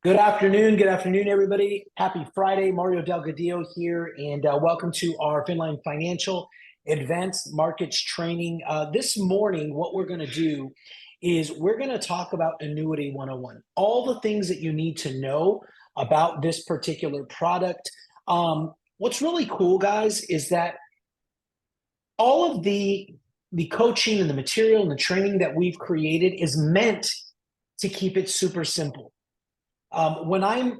Good afternoon, everybody. Happy Friday. Mario Delgadillo here, and welcome to our Finline Financial Advanced Markets Training. This morning, what we're going to do is we're going to talk about Annuity 101, all the things that you need to know about this particular product. What's really cool, guys, is that all of the coaching and the material and the training that we've created is meant to keep it super simple. When I'm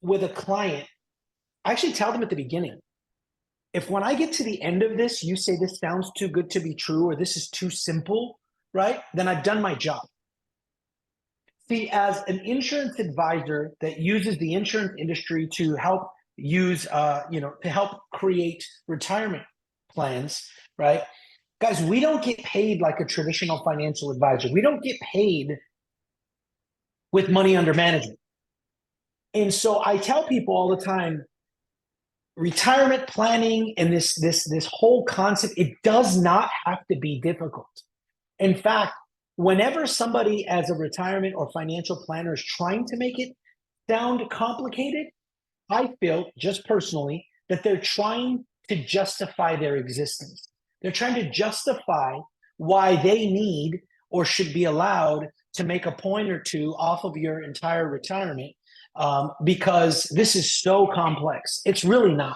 with a client, I actually tell them at the beginning, if when I get to the end of this, you say this sounds too good to be true, or this is too simple, right? Then I've done my job. See, as an insurance advisor that uses the insurance industry to help to help create retirement plans, right? Guys, we don't get paid like a traditional financial advisor. We don't get paid with money under management. And so I tell people all the time, retirement planning and this whole concept, it does not have to be difficult. In fact, whenever somebody as a retirement or financial planner is trying to make it sound complicated, I feel just personally that they're trying to justify their existence. They're trying to justify why they need or should be allowed to make a point or two off of your entire retirement. Because this is so complex. It's really not.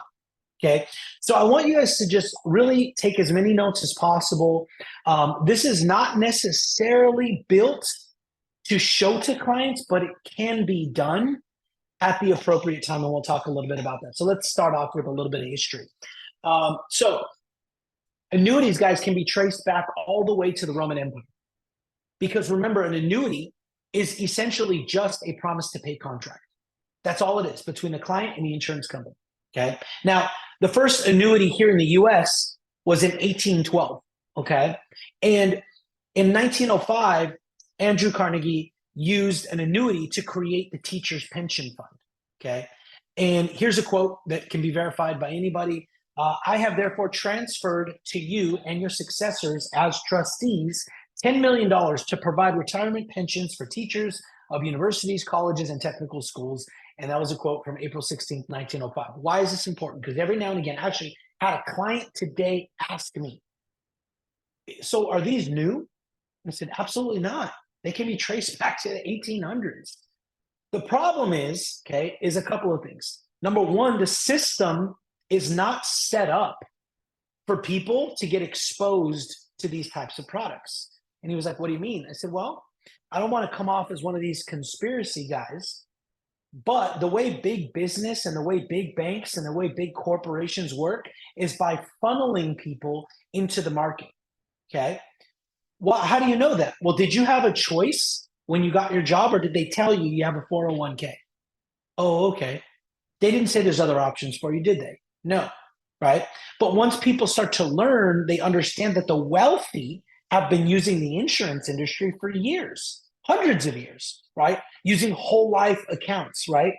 Okay. So I want you guys to just really take as many notes as possible. This is not necessarily built to show to clients, but it can be done at the appropriate time. And we'll talk a little bit about that. So let's start off with a little bit of history. So annuities, guys, can be traced back all the way to the Roman Empire. Because remember, an annuity is essentially just a promise to pay contract. That's all it is between the client and the insurance company. Okay. Now, the first annuity here in the US was in 1812. Okay. And in 1905, Andrew Carnegie used an annuity to create the teacher's pension fund. Okay. And here's a quote that can be verified by anybody. I have therefore transferred to you and your successors as trustees $10 million to provide retirement pensions for teachers of universities, colleges, and technical schools. And that was a quote from April 16th, 1905. Why is this important? Because every now and again, I actually had a client today ask me, so are these new? I said, absolutely not. They can be traced back to the 1800s. The problem is a couple of things. Number one, the system is not set up for people to get exposed to these types of products. And he was like, what do you mean? I said, well, I don't want to come off as one of these conspiracy guys, but the way big business and the way big banks and the way big corporations work is by funneling people into the market. Okay. Well, how do you know that? Well, did you have a choice when you got your job, or did they tell you you have a 401k? Oh, okay. They didn't say there's other options for you, did they? No. Right. But once people start to learn, they understand that the wealthy have been using the insurance industry for years, hundreds of years, right? Using whole life accounts, right?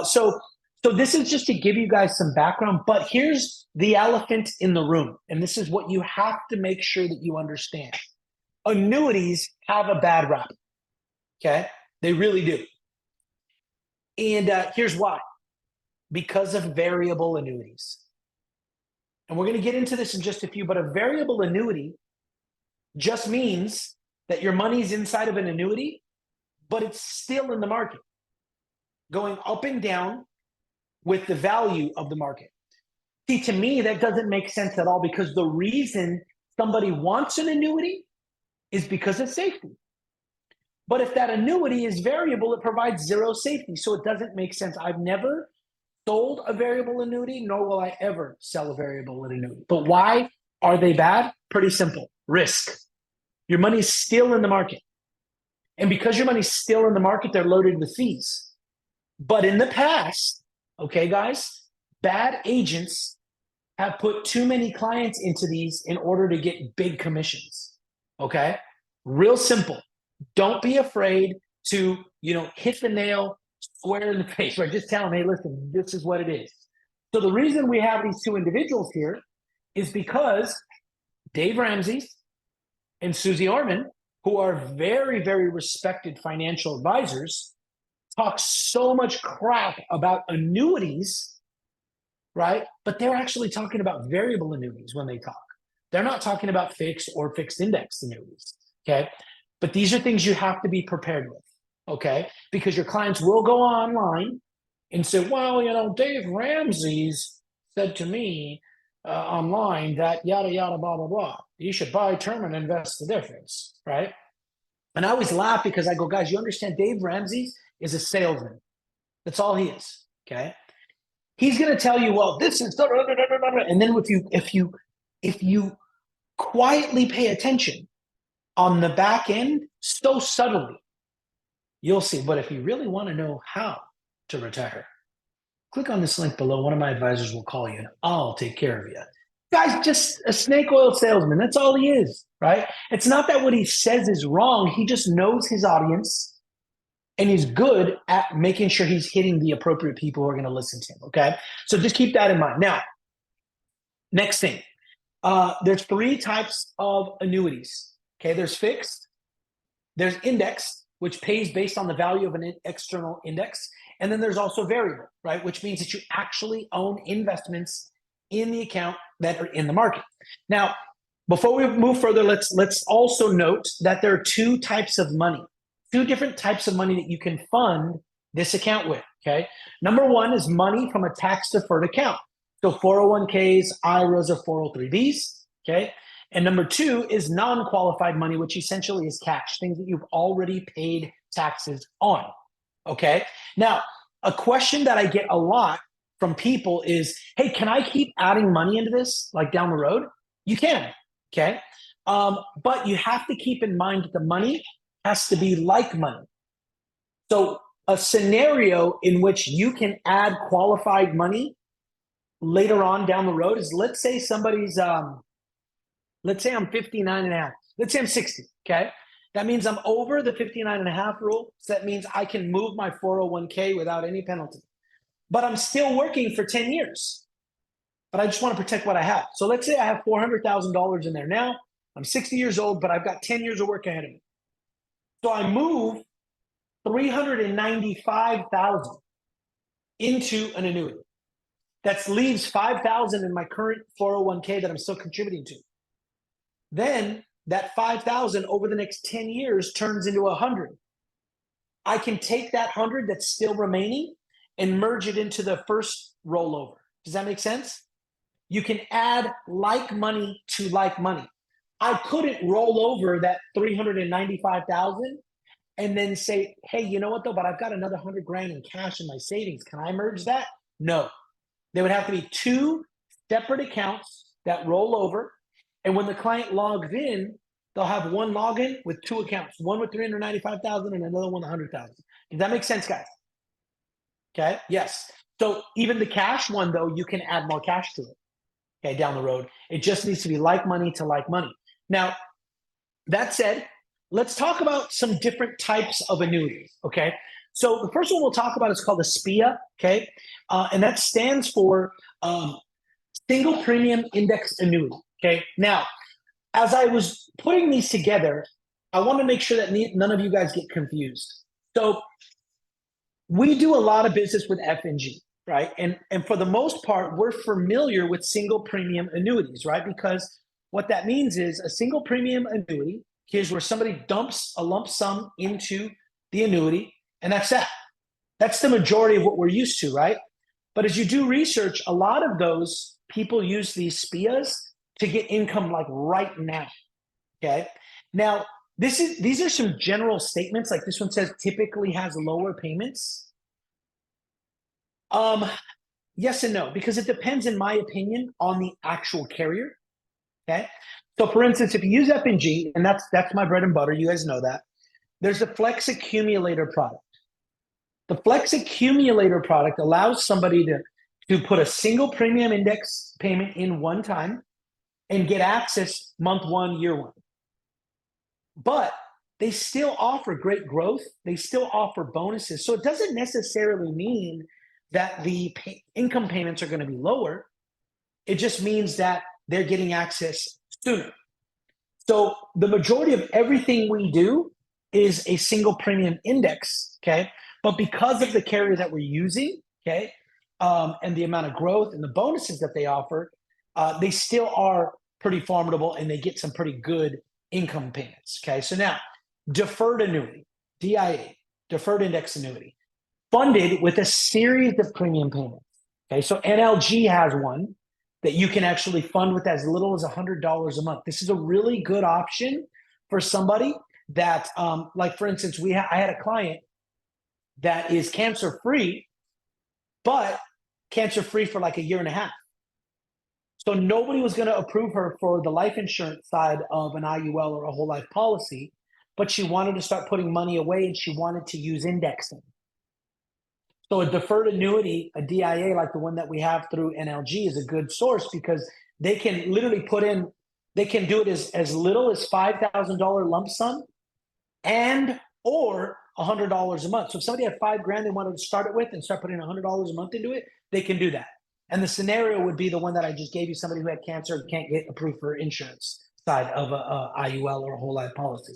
So this is just to give you guys some background, but here's the elephant in the room. And this is what you have to make sure that you understand. Annuities have a bad rap. Okay. They really do. And here's why. Because of variable annuities. And we're going to get into this in just a few, but a variable annuity just means that your money's inside of an annuity, but it's still in the market, going up and down with the value of the market. See, to me, that doesn't make sense at all, because the reason somebody wants an annuity is because of safety. But if that annuity is variable, it provides zero safety. So it doesn't make sense. I've never sold a variable annuity, nor will I ever sell a variable annuity. But why are they bad? Pretty simple. Risk. Your money's still in the market. And because your money's still in the market, they're loaded with fees. But in the past, okay, guys, bad agents have put too many clients into these in order to get big commissions. Okay? Real simple. Don't be afraid to, hit the nail square in the face, right? Just tell them, hey, listen, this is what it is. So the reason we have these two individuals here is because Dave Ramsey and Susie Orman, who are very, very respected financial advisors, talk so much crap about annuities, right? But they're actually talking about variable annuities when they talk. They're not talking about fixed or fixed index annuities, okay? But these are things you have to be prepared with, okay? Because your clients will go online and say, well, Dave Ramsey's said to me online that yada, yada, blah, blah, blah. You should buy term and invest the difference, right? And I always laugh because I go, guys, you understand Dave Ramsey is a salesman. That's all he is, okay? He's going to tell you, well, this is, and then if you quietly pay attention on the back end, so subtly, you'll see. But if you really want to know how to retire, click on this link below. One of my advisors will call you and I'll take care of you. Guy's just a snake oil salesman. That's all he is, right? It's not that what he says is wrong. He just knows his audience and he's good at making sure he's hitting the appropriate people who are going to listen to him, okay? So just keep that in mind. Now, next thing, there's 3 types of annuities, okay? There's fixed, there's indexed, which pays based on the value of an external index, and then there's also variable, right? Which means that you actually own investments in the account that are in the market. Now, before we move further, let's also note that there are 2 types of money. 2 different types of money that you can fund this account with, okay? Number 1 is money from a tax-deferred account. So 401ks, IRAs, or 403bs, okay? And number 2 is non-qualified money, which essentially is cash, things that you've already paid taxes on, okay? Now, a question that I get a lot from people is, hey, can I keep adding money into this, like down the road? You can, okay? But you have to keep in mind that the money has to be like money. So a scenario in which you can add qualified money later on down the road is, let's say somebody's, let's say I'm 59 and a half. Let's say I'm 60, okay? That means I'm over the 59 and a half rule. So that means I can move my 401k without any penalty. But I'm still working for 10 years. But I just want to protect what I have. So let's say I have $400,000 in there now. I'm 60 years old, but I've got 10 years of work ahead of me. So I move 395,000 into an annuity. That leaves 5,000 in my current 401k that I'm still contributing to. Then that 5,000 over the next 10 years turns into 100. I can take that 100 that's still remaining and merge it into the first rollover. Does that make sense? You can add like money to like money. I couldn't roll over that 395,000 and then say, hey, you know what though, but I've got another 100 grand in cash in my savings. Can I merge that? No. There would have to be 2 separate accounts that roll over. And when the client logs in, they'll have one login with 2 accounts, one with 395,000 and another one with 100,000. Does that make sense, guys? Okay. Yes. So even the cash one though, you can add more cash to it. Okay, down the road. It just needs to be like money to like money. Now, that said, let's talk about some different types of annuities, okay? So the first one we'll talk about is called a SPIA, okay? And that stands for Single Premium Index Annuity, okay? Now, as I was putting these together, I want to make sure that none of you guys get confused. So we do a lot of business with F&G, right? And for the most part, we're familiar with single premium annuities, right? Because what that means is a single premium annuity, here's where somebody dumps a lump sum into the annuity, and that's that. That's the majority of what we're used to, right? But as you do research, a lot of those people use these SPIAs to get income like right now, okay? Now, these are some general statements. Like this one says typically has lower payments. Yes and no, because it depends, in my opinion, on the actual carrier. Okay. So for instance, if you use F&G, and that's my bread and butter, you guys know that, there's the Flex Accumulator product. The Flex Accumulator product allows somebody to put a single premium index payment in one time and get access month 1, year 1. But they still offer great growth. They still offer bonuses. So it doesn't necessarily mean that the income payments are going to be lower. It just means that they're getting access sooner. So the majority of everything we do is a single premium index, okay? But because of the carrier that we're using, okay, and the amount of growth and the bonuses that they offer, they still are pretty formidable and they get some pretty good income payments. Okay, so now deferred annuity, DIA, deferred index annuity, funded with a series of premium payments. Okay, so NLG has one that you can actually fund with as little as $100 a month. This is a really good option for somebody that, like for instance, I had a client that is cancer free, but cancer free for like a year and a half. So nobody was going to approve her for the life insurance side of an IUL or a whole life policy, but she wanted to start putting money away and she wanted to use indexing. So a deferred annuity, a DIA like the one that we have through NLG is a good source because they can literally put in, they can do it as little as $5,000 lump sum and or $100 a month. So if somebody had $5,000 they wanted to start it with and start putting $100 a month into it, they can do that. And the scenario would be the one that I just gave you, somebody who had cancer and can't get approved for insurance side of a IUL or a whole life policy.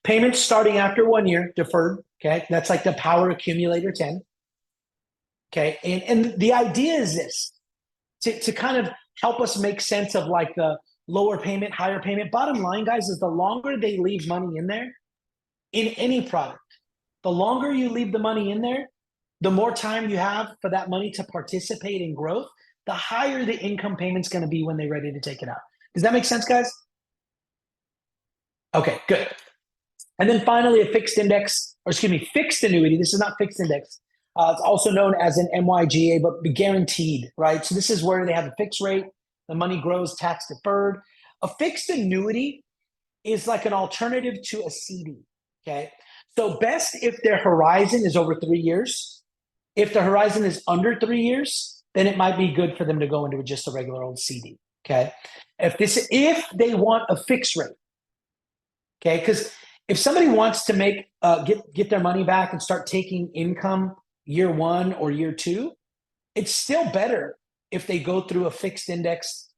Payments starting after 1 year, deferred, okay? That's like the Power Accumulator 10. Okay, and the idea is this, to kind of help us make sense of like the lower payment, higher payment. Bottom line, guys, is the longer they leave money in there, in any product, the longer you leave the money in there, the more time you have for that money to participate in growth, the higher the income payment's going to be when they're ready to take it out. Does that make sense, guys? Okay, good. And then finally, a fixed annuity. This is not fixed index. It's also known as an MYGA, but guaranteed, right? So this is where they have a fixed rate. The money grows tax deferred. A fixed annuity is like an alternative to a CD, okay? So best if their horizon is over 3 years. If the horizon is under 3 years, then it might be good for them to go into just a regular old CD, okay? If they want a fixed rate, okay? Because if somebody wants to make get their money back and start taking income year 1 or year 2, it's still better if they go through a fixed index,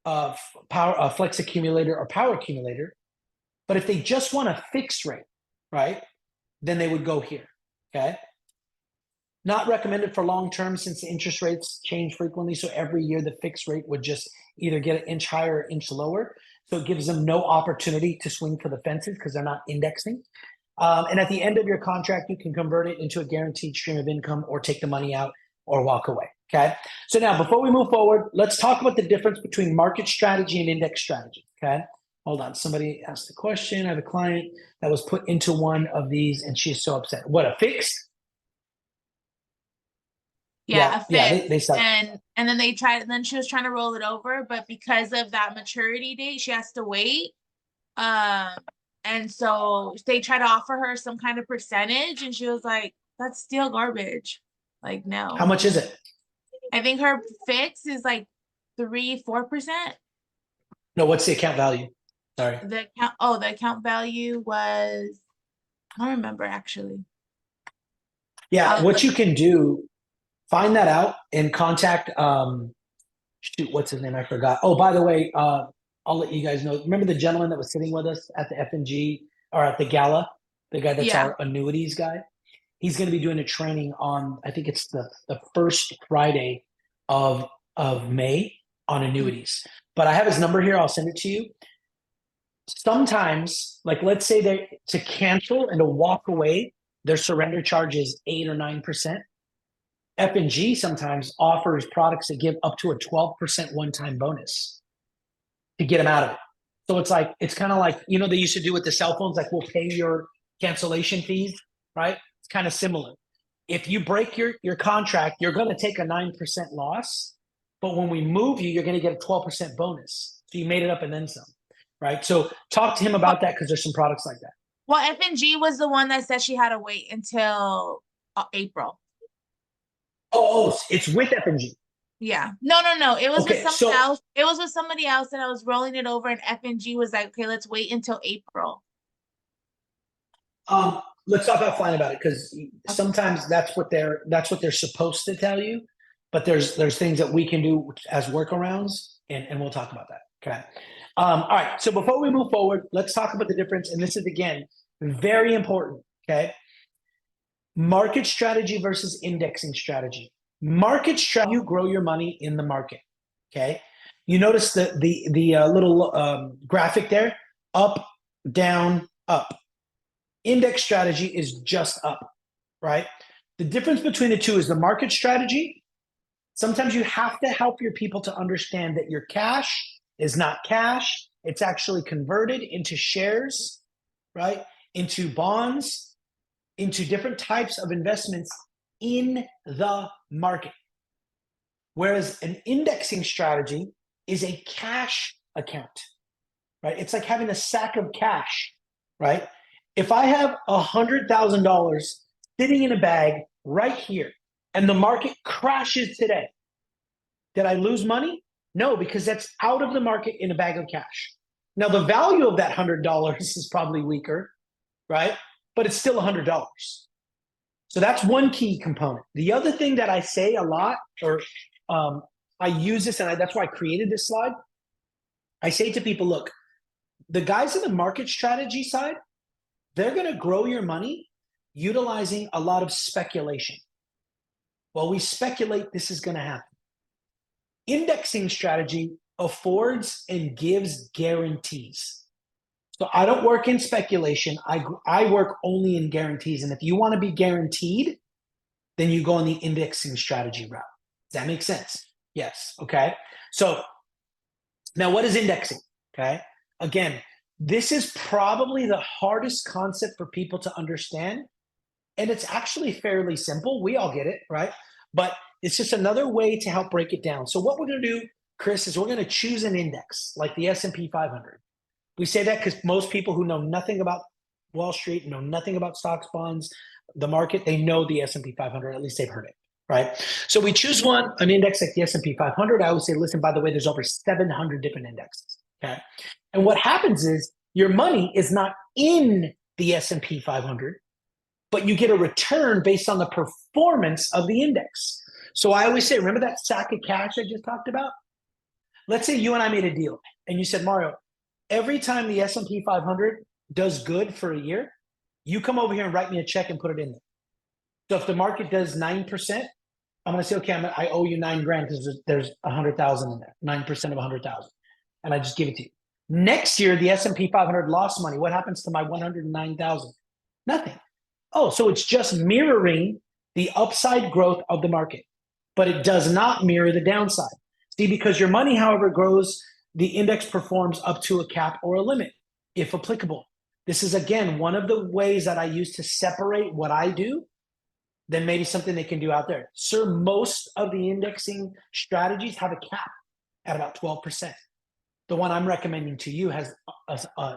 flex accumulator or power accumulator. But if they just want a fixed rate, right, then they would go here, okay? Not recommended for long term since the interest rates change frequently. So every year the fixed rate would just either get an inch higher or inch lower. So it gives them no opportunity to swing for the fences because they're not indexing. And at the end of your contract, you can convert it into a guaranteed stream of income or take the money out or walk away, okay? So now, before we move forward, let's talk about the difference between market strategy and index strategy, okay? Hold on, somebody asked a question. I have a client that was put into one of these and she's so upset. What, a fixed? Yeah, they suck. And then they tried, and then she was trying to roll it over, but because of that maturity date, she has to wait. And so they tried to offer her some kind of percentage, and she was like, "That's still garbage." Like, no. How much is it? I think her fix is like 3-4%. No, what's the account value? Sorry. The account value was, I don't remember actually. Yeah, what you can do, find that out and contact shoot, what's his name? I forgot. Oh, by the way, I'll let you guys know. Remember the gentleman that was sitting with us at the F&G or at the gala? The guy that's our annuities guy? He's going to be doing a training on, I think it's the first Friday of May on annuities. But I have his number here. I'll send it to you. Sometimes, like let's say to cancel and to walk away, their surrender charge is 8 or 9%. F&G sometimes offers products that give up to a 12% one-time bonus to get them out of it. So it's kind of like, they used to do with the cell phones, like we'll pay your cancellation fees, right? It's kind of similar. If you break your contract, you're going to take a 9% loss, but when we move you, you're going to get a 12% bonus. So you made it up and then some, right? So talk to him about that because there's some products like that. Well, F&G was the one that said she had to wait until April. Oh, it's with F&G. Yeah. No. It was with somebody else. It was with somebody else, and I was rolling it over, and F&G was like, "Okay, let's wait until April." Let's talk offline about it because sometimes that's what they're supposed to tell you, but there's things that we can do as workarounds, and we'll talk about that. Okay. All right. So before we move forward, let's talk about the difference, and this is again very important. Okay. Market strategy versus indexing strategy. Market strategy, you grow your money in the market. Okay. You notice the little graphic there, up, down, up. Index strategy is just up, right? The difference between the two is the market strategy. Sometimes you have to help your people to understand that your cash is not cash. It's actually converted into shares, right? Into bonds, into different types of investments in the market. Whereas an indexing strategy is a cash account, right? It's like having a sack of cash, right? If I have $100,000 sitting in a bag right here and the market crashes today, did I lose money? No, because that's out of the market in a bag of cash. Now, the value of that $100 is probably weaker, right? But it's still $100. So that's one key component. The other thing that I say a lot, or I use this, and that's why I created this slide. I say to people, look, the guys in the market strategy side, they're going to grow your money utilizing a lot of speculation. Well, we speculate this is going to happen. Indexing strategy affords and gives guarantees. So I don't work in speculation. I work only in guarantees. And if you want to be guaranteed, then you go on the indexing strategy route. Does that make sense? Yes. Okay. So now what is indexing? Okay. Again, this is probably the hardest concept for people to understand. And it's actually fairly simple. We all get it, right? But it's just another way to help break it down. So what we're going to do, Chris, is we're going to choose an index like the S&P 500. We say that because most people who know nothing about Wall Street, know nothing about stocks, bonds, the market, they know the S&P 500, at least they've heard it, right? So we choose an index like the S&P 500. I always say, listen, by the way, there's over 700 different indexes, okay? And what happens is your money is not in the S&P 500, but you get a return based on the performance of the index. So I always say, remember that sack of cash I just talked about? Let's say you and I made a deal and you said, Mario, every time the S&P 500 does good for a year, you come over here and write me a check and put it in there. So if the market does 9%, I'm going to say, okay, I owe you $9,000 because there's 100,000 in there, 9% of 100,000. And I just give it to you. Next year, the S&P 500 lost money. What happens to my 109,000? Nothing. Oh, so it's just mirroring the upside growth of the market, but it does not mirror the downside. See, because your money, however, grows, the index performs up to a cap or a limit, if applicable. This is, again, one of the ways that I use to separate what I do than maybe something they can do out there. Sir, most of the indexing strategies have a cap at about 12%. The one I'm recommending to you has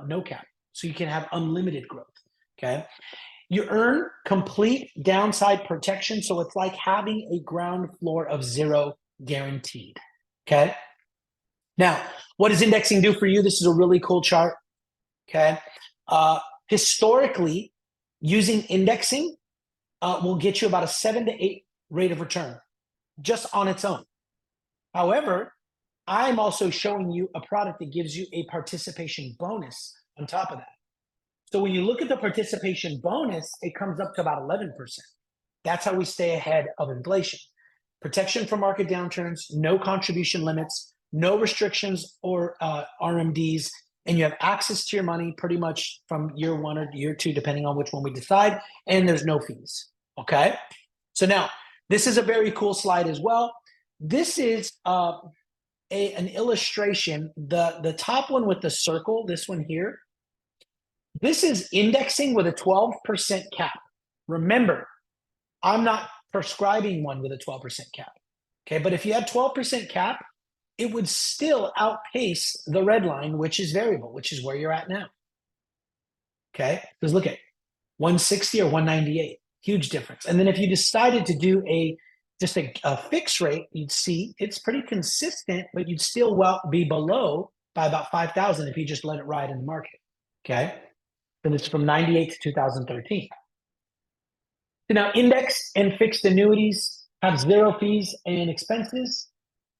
no cap, so you can have unlimited growth, okay? You earn complete downside protection, so it's like having a ground floor of zero guaranteed, okay? Now, what does indexing do for you? This is a really cool chart, okay? Historically, using indexing will get you about a 7 to 8 rate of return just on its own. However, I'm also showing you a product that gives you a participation bonus on top of that. So when you look at the participation bonus, it comes up to about 11%. That's how we stay ahead of inflation. Protection from market downturns, no contribution limits, no restrictions or RMDs, and you have access to your money pretty much from year 1 or year 2, depending on which one we decide, and there's no fees, okay? So now, this is a very cool slide as well. This is an illustration. The top one with the circle, this one here, this is indexing with a 12% cap. Remember, I'm not prescribing one with a 12% cap, okay? But if you had 12% cap, it would still outpace the red line, which is variable, which is where you're at now, okay? Because look at 160 or 198, huge difference. And then if you decided to do just a fixed rate, you'd see it's pretty consistent, but you'd still be below by about 5,000 if you just let it ride in the market, okay? And it's from 98 to 2013. So now index and fixed annuities have zero fees and expenses.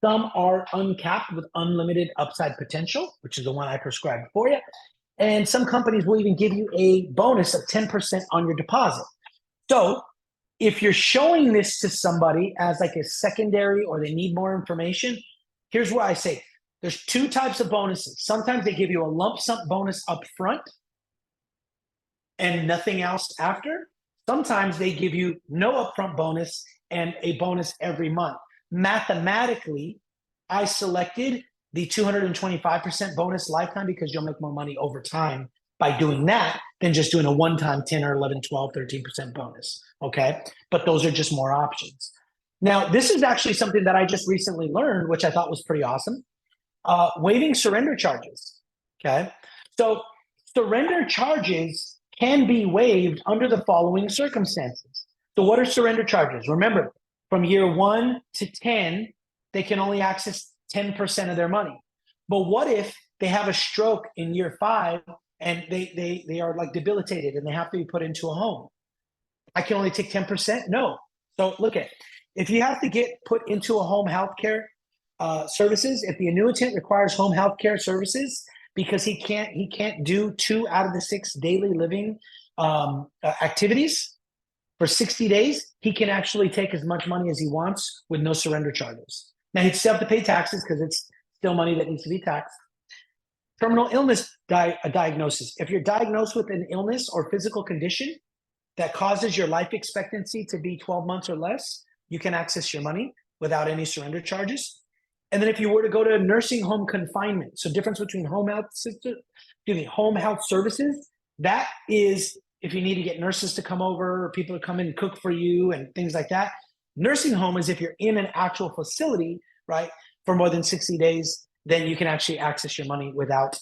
Some are uncapped with unlimited upside potential, which is the one I prescribed for you. And some companies will even give you a bonus of 10% on your deposit. So if you're showing this to somebody as like a secondary or they need more information, here's what I say. There's two types of bonuses. Sometimes they give you a lump sum bonus up front and nothing else after. Sometimes they give you no upfront bonus and a bonus every month. Mathematically, I selected the 225% bonus lifetime because you'll make more money over time by doing that than just doing a one-time 10 or 11, 12, 13% bonus, okay? But those are just more options. Now, this is actually something that I just recently learned, which I thought was pretty awesome. Waiving surrender charges, okay? So surrender charges can be waived under the following circumstances. So what are surrender charges? Remember, from year 1 to 10, they can only access 10% of their money. But what if they have a stroke in year 5 and they are like debilitated and they have to be put into a home? I can only take 10%? No. So look at, if you have to get put into a home healthcare services, if the annuitant requires home healthcare services because he can't do 2 out of the 6 daily living activities for 60 days, he can actually take as much money as he wants with no surrender charges. Now, he'd still have to pay taxes because it's still money that needs to be taxed. Terminal illness diagnosis. If you're diagnosed with an illness or physical condition that causes your life expectancy to be 12 months or less, you can access your money without any surrender charges. And then if you were to go to a nursing home confinement, so difference between home health services, that is if you need to get nurses to come over or people to come in and cook for you and things like that. Nursing home is if you're in an actual facility, right, for more than 60 days, then you can actually access your money without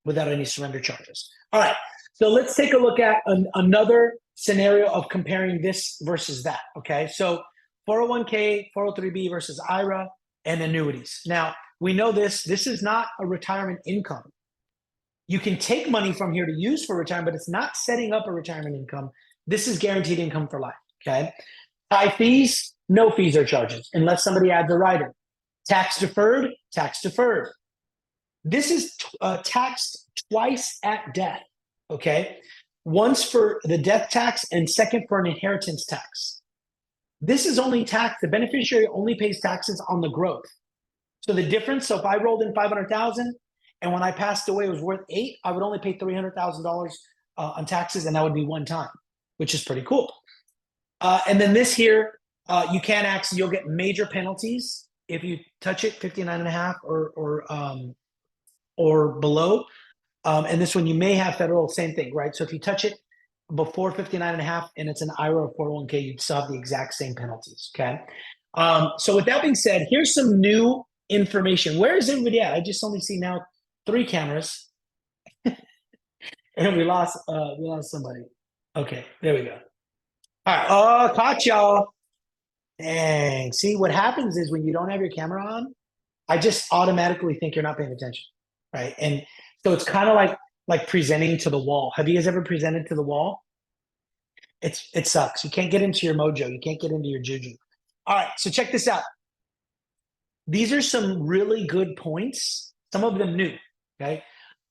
any surrender charges. All right, so let's take a look at another scenario of comparing this versus that, okay? So 401k, 403b versus IRA and annuities. Now, we know this is not a retirement income. You can take money from here to use for retirement, but it's not setting up a retirement income. This is guaranteed income for life, okay? High fees, no fees or charges, unless somebody adds a rider. Tax deferred, tax deferred. This is taxed twice at death, okay? Once for the death tax and second for an inheritance tax. This is only taxed, the beneficiary only pays taxes on the growth. So the difference, so if I rolled in 500,000 and when I passed away it was worth 8, I would only pay $300,000 on taxes, and that would be one time, which is pretty cool. And then this here, you can actually, you'll get major penalties if you touch it 59.5 or below. And this one you may have federal, same thing, right? So if you touch it before 59.5 and it's an IRA or 401k, you'd still have the exact same penalties, okay? So with that being said, here's some new information. Where is everybody at? I just only see now 3 cameras. And we lost somebody. Okay, there we go. All right, oh, caught y'all. Dang, see what happens is when you don't have your camera on, I just automatically think you're not paying attention, right? And so it's kind of like presenting to the wall. Have you guys ever presented to the wall? It sucks. You can't get into your mojo. You can't get into your juju. All right, so check this out. These are some really good points, some of them new, okay?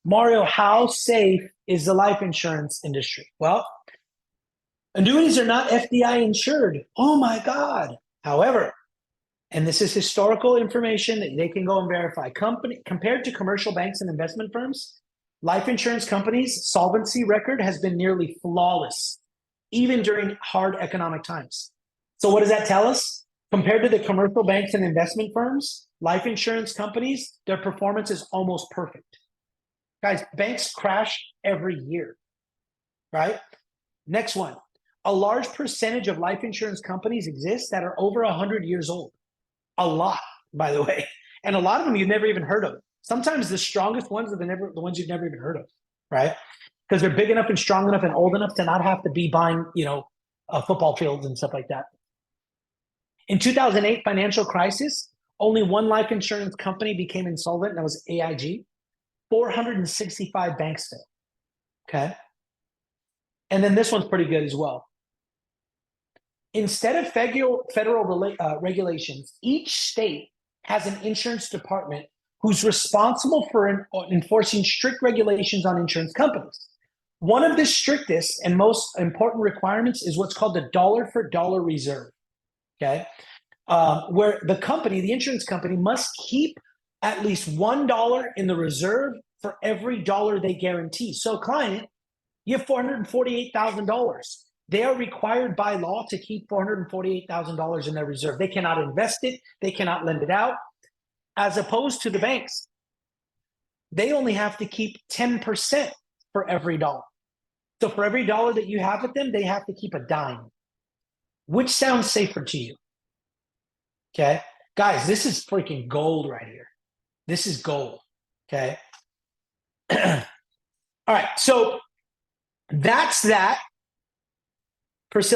Mario, how safe is the life insurance industry? Well, annuities are not FDI insured. Oh my God. However, and this is historical information that they can go and verify, compared to commercial banks and investment firms, life insurance companies' solvency record has been nearly flawless, even during hard economic times. So what does that tell us? Compared to the commercial banks and investment firms, life insurance companies, their performance is almost perfect. Guys, banks crash every year, right? Next one. A large percentage of life insurance companies exist that are over 100 years old. A lot, by the way. And a lot of them you've never even heard of. Sometimes the strongest ones are the ones you've never even heard of, right? Because they're big enough and strong enough and old enough to not have to be buying, football fields and stuff like that. In 2008 financial crisis, only one life insurance company became insolvent, and that was AIG. 465 banks failed, okay? And then this one's pretty good as well. Instead of federal regulations, each state has an insurance department who's responsible for enforcing strict regulations on insurance companies. One of the strictest and most important requirements is what's called the dollar for dollar reserve. Okay. Where the insurance company must keep at least $1 in the reserve for every dollar they guarantee. So, client, you have $448,000. They are required by law to keep $448,000 in their reserve. They cannot invest it. They cannot lend it out. As opposed to the banks, they only have to keep 10% for every dollar. So for every dollar that you have with them, they have to keep a dime. Which sounds safer to you? Okay. Guys, this is freaking gold right here. This is gold. Okay. All right. So that's that. Priscilla.